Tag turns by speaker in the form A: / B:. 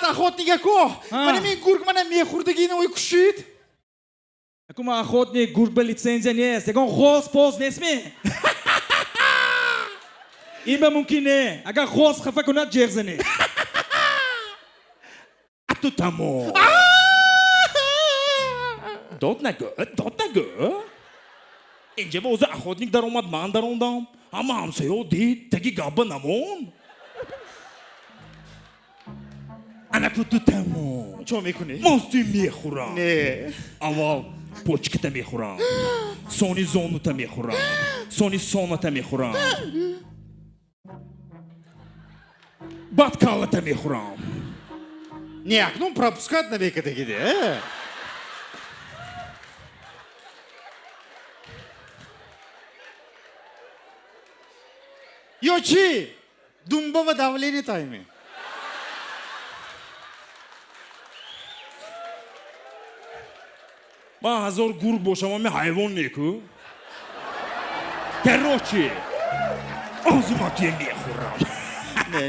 A: Mat охотник яко. Mana men gurg mana mexurdagini uyqushid.
B: Акума охотник гург ба лицензия нест. Ягон г'оз поз нестми? ин ба мумкин не. Агар г'оз хафа кунад ҷеғ зани.
C: Ату тамом. Дод нагӯ. Инҷа ба o'zi охотник даромад, ман даромдам. Ҳама ҳамсоё дид, таги гапба намон. Анаку ту тамом.
A: Чо мекунӣ?
C: Мости мехӯрам.
A: Не.
C: Аввал почката мехӯрам. Сони зонута мехӯрам. Сони соната мехӯрам. Баъд каллата мехӯрам.
A: Не, акнун пропускат на векатагиде. Ё чӣ? Думба ва давление тайми.
C: Ман ҳазор гург бошам, ами ҳайвон неку. Короче, озиматие мехӯрам.
A: Не.